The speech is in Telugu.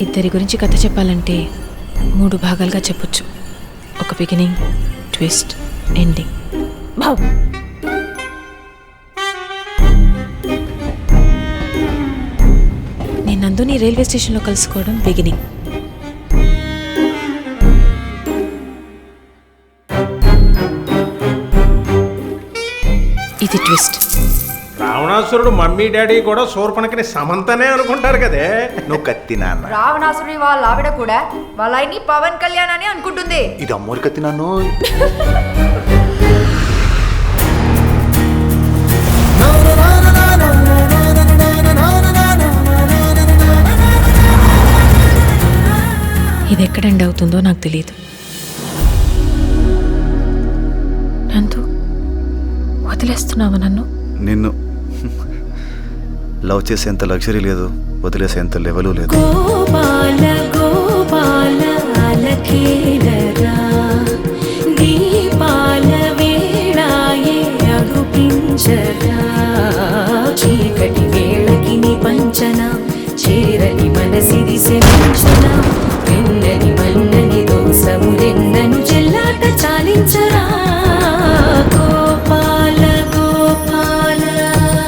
ఇద్దరి గురించి కథ చెప్పాలంటే 3 భాగాలుగా చెప్పొచ్చు. ఒక బిగినింగ్, ట్విస్ట్, ఎండింగ్. నేను నందుని రైల్వే స్టేషన్లో కలుసుకోవడం బిగినింగ్. ఇది ట్విస్ట్. రావణాసురుడు మమ్మీ డాడీ కూడా శూర్పణఖని సమంతనే అనుకుంటారు కదే. నువ్వు కత్తి నాన్న. రావణాసురుడి వాళ్ళ ఆవిడ కూడా వాళ్ళ ఆయన్ని పవన్ కళ్యాణ్ అని అనుకుంటుంది. ఇది అమ్మోరు కత్తి నాన్ను. ఇది ఎక్కడ ఎండ్ అవుతుందో నాకు తెలియదు. నందు, వదిలేస్తున్నావా నన్ను? నిన్ను లవ్ చేసేంత లగ్జరీ లేదు, వదిలేసేంత లెవెలు లేదు. గోపాల గోపాల అలకేలరా